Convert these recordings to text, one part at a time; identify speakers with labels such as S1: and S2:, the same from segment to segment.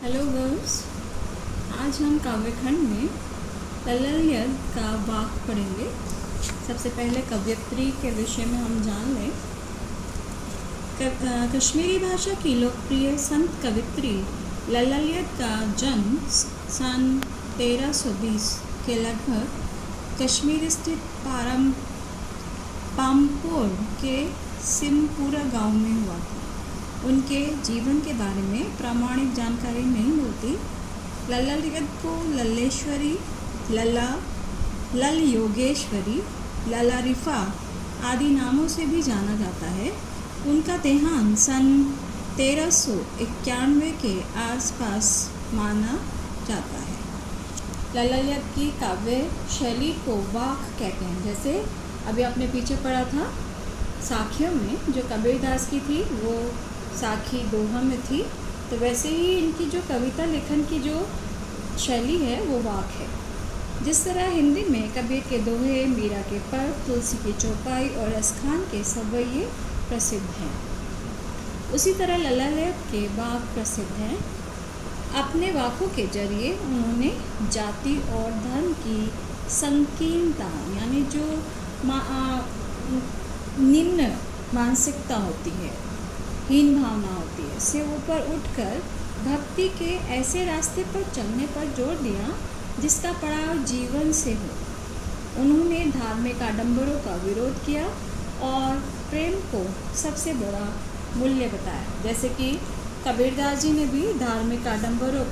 S1: Hello girls, आज हम काव्यखंड में ललित का वाक्य पढ़ेंगे। सबसे पहले कवयित्री के विषय में हम जान लें। कश्मीरी भाषा की लोकप्रिय संत कवयित्री ललित का जन्म सन 1320 के लगभग कश्मीर स्थित पामपोर के सिमपुरा गांव में हुआ था। उनके जीवन के बारे में प्रामाणिक जानकारी नहीं मिलती। ललित को लल्लेश्वरी, लल योगेश्वरी, ललारिफा आदि नामों से भी जाना जाता है। उनका देहांत सन 1391 के आसपास माना जाता है। ललित की काव्य शैली को वाक कहते हैं। जैसे अभी आपने पीछे पढ़ा था साखियों में, जो कबीरदास की थी वो साखी दोहा में थी, तो वैसे ही इनकी जो कविता लेखन की जो शैली है वो वाक है। जिस तरह हिंदी में कबीर के दोहे, मीरा के पर्व, तुलसी की चौपाई और रसखान के सवैये प्रसिद्ध हैं, उसी तरह ललित के वाक प्रसिद्ध हैं। अपने वाकों के जरिए उन्होंने जाति और धर्म की संकीर्णता, यानी जो निम्न मानसिकता होती है, हीन भावना होती है, से ऊपर उठकर भक्ति के ऐसे रास्ते पर चलने पर जोर दिया जिसका पड़ाव जीवन से हो। उन्होंने धार्मिक आडंबरों का विरोध किया और प्रेम को सबसे बड़ा मूल्य बताया। जैसे कि कबीरदास जी ने भी धार्मिक आडंबरों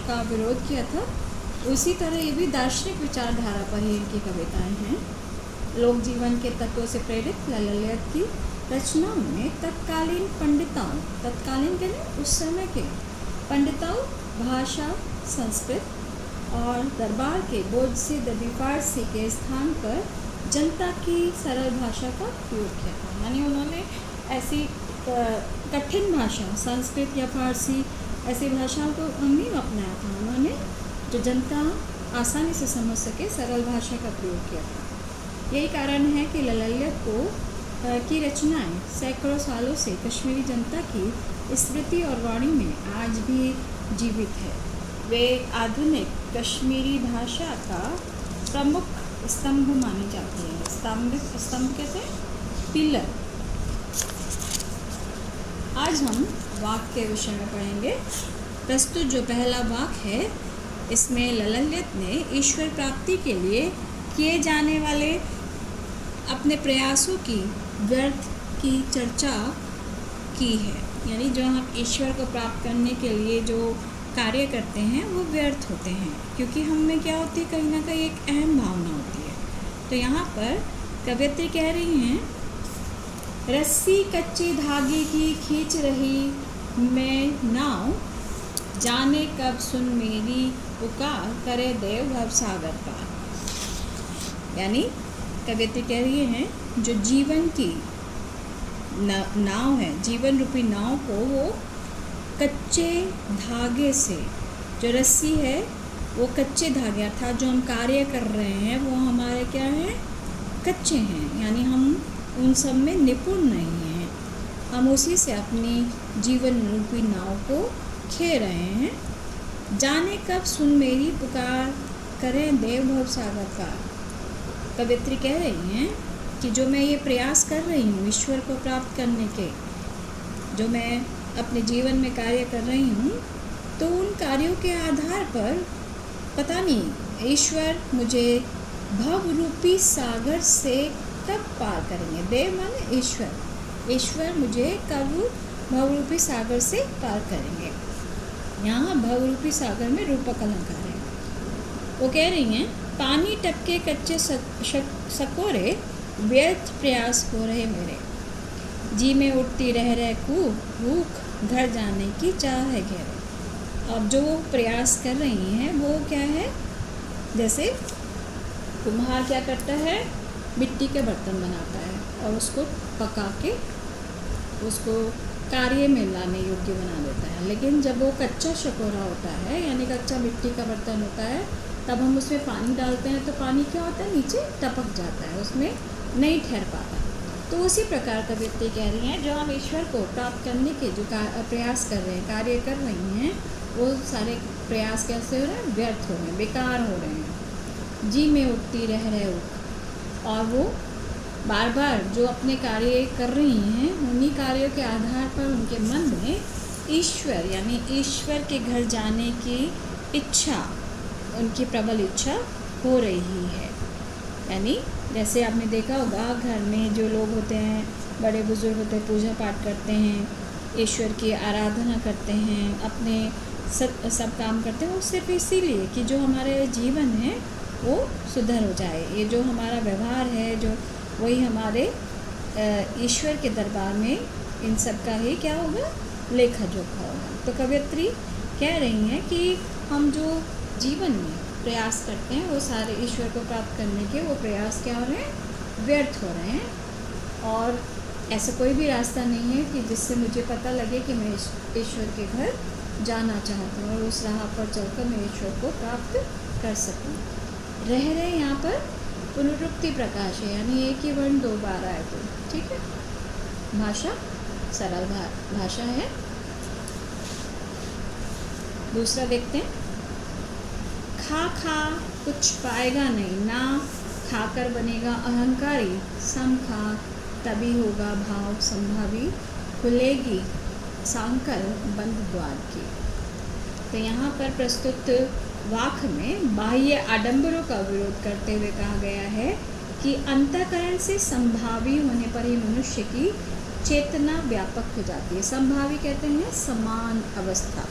S1: का विरोध किया था, उसी तरह ये भी दार्शनिक विचारधारा पर ही इनकी कविताएं हैं। लोक जीवन के तत्वों से प्रेरित ललित की रचनाओं में तत्कालीन के उस समय के पंडिताओं, भाषा, संस्कृत और दरबार के बोझ से दबी फारसी के स्थान पर जनता की सरल भाषा का प्रयोग किया था। यानी उन्होंने ऐसी कठिन भाषा, संस्कृत या फारसी, ऐसी भाषाओं को नहीं अपनाया था। उन्होंने जो जनता आसानी से समझ सके सरल भाषा का प्रयोग किया था। यही कारण है कि ललित की रचनाएं सैकड़ों सालों से कश्मीरी जनता की स्मृति और वाणी में आज भी जीवित है। वे आधुनिक कश्मीरी भाषा का प्रमुख स्तंभ मानी जाती है। स्तंभ कैसे? पिलर। आज हम वाक्य के विषय में पढ़ेंगे। प्रस्तुत जो पहला वाक्य है, इसमें ललित ने ईश्वर प्राप्ति के लिए किए जाने वाले अपने प्रयासों की व्यर्थ की चर्चा की है। यानी जो हम ईश्वर को प्राप्त करने के लिए जो कार्य करते हैं वो व्यर्थ होते हैं, क्योंकि हम में क्या होती है, कहीं ना कहीं एक अहम भावना होती है। तो यहाँ पर कवयित्री कह रही हैं, रस्सी कच्चे धागे की खींच रही मैं नाव, जाने कब सुन मेरी पुकार, करे देव भव सागर पार। यानी कवयित्री कह रही हैं, जो जीवन की नाव है, जीवन रूपी नाव को वो कच्चे धागे से, जो रस्सी है वो कच्चे धागे, अर्थात जो हम कार्य कर रहे हैं वो हमारे क्या हैं, कच्चे हैं। यानी हम उन सब में निपुण नहीं हैं, हम उसी से अपनी जीवन रूपी नाव को खे रहे हैं। जाने कब सुन मेरी पुकार, करें देव भव सागर पार। कवयित्री कह रही हैं कि जो मैं ये प्रयास कर रही हूँ ईश्वर को प्राप्त करने के, जो मैं अपने जीवन में कार्य कर रही हूँ, तो उन कार्यों के आधार पर पता नहीं ईश्वर मुझे भव रूपी सागर से कब पार करेंगे। देव माने ईश्वर मुझे कब भव रूपी सागर से पार करेंगे। यहाँ भव रूपी सागर में रूपक अलंकार है। वो कह रही हैं, पानी टपके कच्चे सकोरे, व्यर्थ प्रयास हो रहे मेरे, जी में उठती रह भूख, घर जाने की चाह है गहरे। अब जो प्रयास कर रही हैं वो क्या है, जैसे कुम्हार क्या करता है, मिट्टी के बर्तन बनाता है और उसको पका के उसको कार्य में लाने योग्य बना देता है। लेकिन जब वो कच्चा शकोरा होता है, यानी कच्चा मिट्टी का बर्तन होता है, तब हम उसमें पानी डालते हैं तो पानी क्या होता है, नीचे टपक जाता है, उसमें नहीं ठहर पाता। तो उसी प्रकार कवयित्री कह रही हैं, जो हम ईश्वर को प्राप्त करने के जो प्रयास कर रहे हैं, कार्य कर रही हैं, वो सारे प्रयास कैसे हो रहे हैं, व्यर्थ हो रहे हैं, बेकार हो रहे हैं। जी में उठती रह रहे उठ, और वो बार बार जो अपने कार्य कर रही हैं उन्हीं कार्यों के आधार पर उनके मन में ईश्वर यानी ईश्वर के घर जाने की इच्छा, उनकी प्रबल इच्छा हो रही है। यानी जैसे आपने देखा होगा घर में जो लोग होते हैं, बड़े बुजुर्ग होते हैं, पूजा पाठ करते हैं, ईश्वर की आराधना करते हैं, अपने सब काम करते हैं, वो सिर्फ इसीलिए कि जो हमारे जीवन है वो सुधर हो जाए। ये जो हमारा व्यवहार है, जो वही हमारे ईश्वर के दरबार में इन सब का ही क्या होगा, लेखा जोखा होगा। तो कवयित्री कह रही हैं कि हम जो जीवन में प्रयास करते हैं वो सारे ईश्वर को प्राप्त करने के वो प्रयास क्या हो रहे हैं, व्यर्थ हो रहे हैं। और ऐसा कोई भी रास्ता नहीं है कि जिससे मुझे पता लगे कि मैं ईश्वर के घर जाना चाहती हूँ और उस राह पर चलकर मैं ईश्वर को प्राप्त कर सकूँ। रह रहे यहाँ पर पुनरुक्ति प्रकाश है, यानी एक ही वर्ण दो बार आए तो ठीक है। भाषा सरल भाषा है। दूसरा देखते हैं, खा खा कुछ पाएगा नहीं, ना खाकर बनेगा अहंकारी, सम खा तभी होगा भाव संभावी, खुलेगी सांकल बंद द्वार की। तो यहाँ पर प्रस्तुत वाक्य में बाह्य आडंबरों का विरोध करते हुए कहा गया है कि अंतःकरण से संभावी होने पर ही मनुष्य की चेतना व्यापक हो जाती है। संभावी कहते हैं समान अवस्था।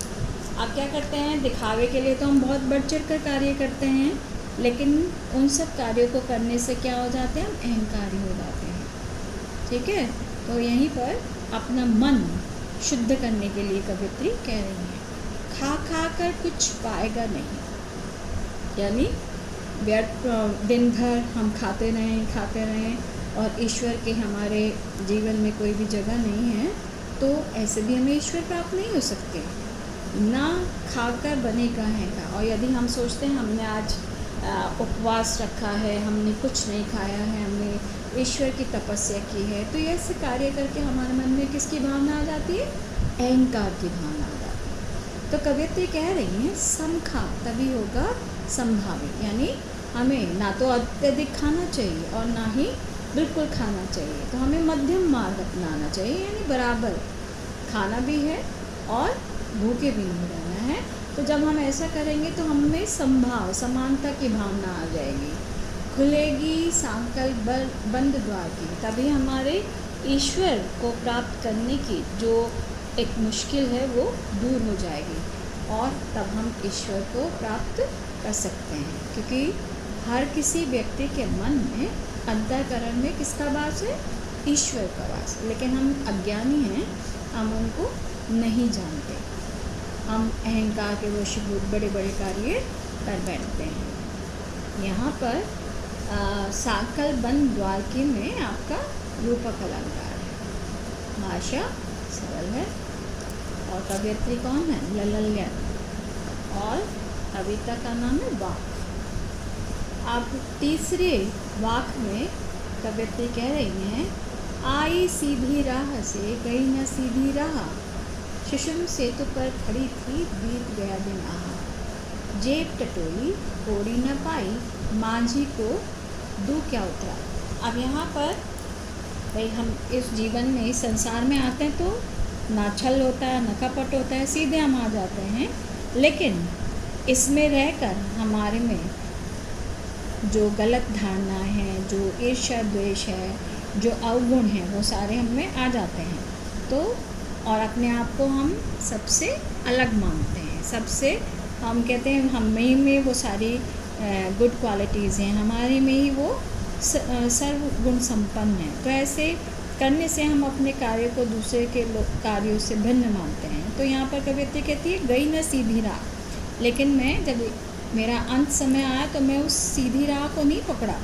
S1: आप क्या करते हैं, दिखावे के लिए तो हम बहुत बढ़ चढ़ कर कार्य करते हैं, लेकिन उन सब कार्यों को करने से क्या हो जाते हैं, हम अहंकारी हो जाते हैं। ठीक है, तो यहीं पर अपना मन शुद्ध करने के लिए कवित्री कह रही है, खा खा कर कुछ पाएगा नहीं, यानी व्यर्थ दिन भर हम खाते रहें और ईश्वर के हमारे जीवन में कोई भी जगह नहीं है, तो ऐसे भी हमें ईश्वर प्राप्त नहीं हो सकते। ना खाकर बनेगा है का, और यदि हम सोचते हैं हमने आज उपवास रखा है, हमने कुछ नहीं खाया है, हमने ईश्वर की तपस्या की है, तो ये ऐसे कार्य करके हमारे मन में किसकी भावना आ जाती है, अहंकार की भावना आ जाती है। तो कवित्री कह रही है समखा तभी होगा संभावी, यानी हमें ना तो अत्यधिक खाना चाहिए और ना ही बिल्कुल खाना चाहिए, तो हमें मध्यम मार्ग अपनाना चाहिए, यानी बराबर खाना भी है और भूखे भी नहीं रहना है। तो जब हम ऐसा करेंगे तो हमें संभाव समानता की भावना आ जाएगी, खुलेगी सांकल बंद द्वार की, तभी हमारे ईश्वर को प्राप्त करने की जो एक मुश्किल है वो दूर हो जाएगी और तब हम ईश्वर को प्राप्त कर सकते हैं। क्योंकि हर किसी व्यक्ति के मन में अंतःकरण में किसका वास है, ईश्वर का वास, लेकिन हम अज्ञानी हैं, हम उनको नहीं जानते, हम अहंकार के वशीभूत बड़े बड़े कार्य कर बैठते हैं। यहाँ पर सांकल बंद द्वार की में आपका रूपक अलंकार है, भाषा सरल है और कवियत्री कौन है, ललल्या, और कविता का नाम है वाक। अब तीसरे वाक में कवियत्री कह रही हैं, आई सीधी राह से गई न सीधी राह, सुषुम सेतु पर खड़ी थी बीत गया दिन आहा, जेब टटोली कोड़ी न पाई, मांझी को दू क्या उतरा। अब यहाँ पर भाई हम इस जीवन में इस संसार में आते हैं तो ना छल होता है ना कपट होता है, सीधे हम आ जाते हैं, लेकिन इसमें रहकर हमारे में जो गलत धारणा है, जो ईर्ष्या द्वेष है, जो अवगुण है, वो सारे हम में आ जाते हैं। तो और अपने आप को हम सबसे अलग मानते हैं, सबसे हम कहते हैं हम में वो सारी गुड क्वालिटीज़ हैं, हमारे में ही वो सर्वगुण संपन्न है। तो ऐसे करने से हम अपने कार्य को दूसरे के कार्यों से भिन्न मानते हैं। तो यहाँ पर कवियत्री कहती है, गई न सीधी राह, लेकिन मैं जब मेरा अंत समय आया तो मैं उस सीधी राह को नहीं पकड़ा।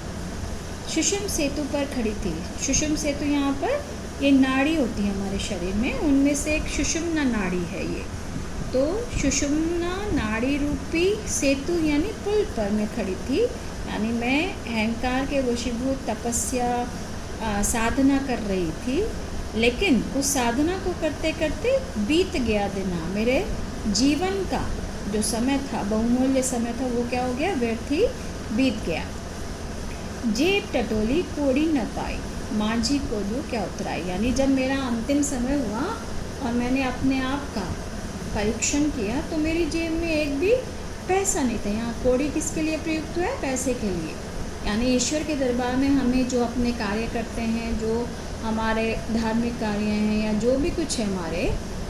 S1: सुषुम सेतु पर खड़ी थी। सुषुम सेतु यहाँ पर ये नाड़ी होती है हमारे शरीर में, उनमें से एक सुषुम्ना नाड़ी है ये। तो सुषुम्ना नाड़ी रूपी सेतु यानी पुल पर मैं खड़ी थी, यानी मैं अहंकार के वशीभूत तपस्या साधना कर रही थी, लेकिन उस साधना को करते करते बीत गया दिन, मेरे जीवन का जो समय था, बहुमूल्य समय था, वो क्या हो गया, व्यर्थ ही बीत गया। जेब टटोली कोड़ी न पाई, माझी को दू क्या उतराई। यानी जब मेरा अंतिम समय हुआ और मैंने अपने आप का परीक्षण किया तो मेरी जेब में एक भी पैसा नहीं था। यहाँ कोड़ी किसके लिए प्रयुक्त हुआ है, पैसे के लिए। यानी ईश्वर के दरबार में हमें जो अपने कार्य करते हैं, जो हमारे धार्मिक कार्य हैं या जो भी कुछ है हमारे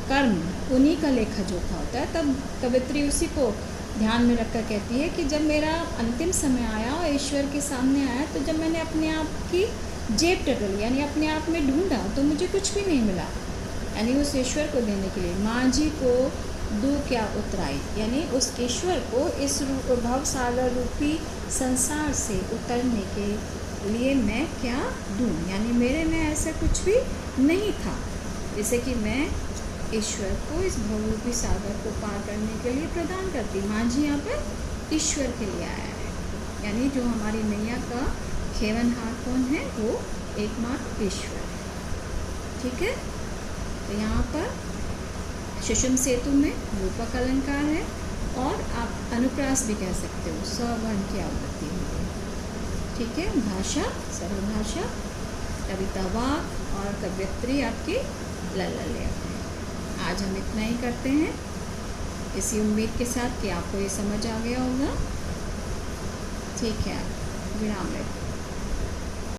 S1: कर्म, उन्हीं का लेखा जोखा होता है। तब कवित्री उसी को ध्यान में रखकर कहती है कि जब मेरा अंतिम समय आया और ईश्वर के सामने आया, तो जब मैंने अपने आप की जेब टटोली यानी अपने आप में ढूंढा तो मुझे कुछ भी नहीं मिला। यानी उस ईश्वर को देने के लिए माझी को दू क्या उतराई, यानी उस ईश्वर को इस भवसागर रूपी संसार से उतरने के लिए मैं क्या दूँ। यानी मेरे में ऐसा कुछ भी नहीं था जैसे कि मैं ईश्वर को इस भवरूपी सागर को पार करने के लिए प्रदान करती। माझी यहाँ पर ईश्वर के लिए आया है, यानी जो हमारी नैया का खेवनहार कौन है, वो एकमात्र ईश्वर है। ठीक है, तो यहाँ पर सुषुम सेतु में रूपक अलंकार है और आप अनुप्रास भी कह सकते हो, सवर्ण की आवृत्ति होगी। ठीक है, भाषा सरल भाषा, कविता वाक और कवियत्री आपकी लल्लल्य। आज हम इतना ही करते हैं, इसी उम्मीद के साथ कि आपको ये समझ आ गया होगा। ठीक है, विराम लेते हैं।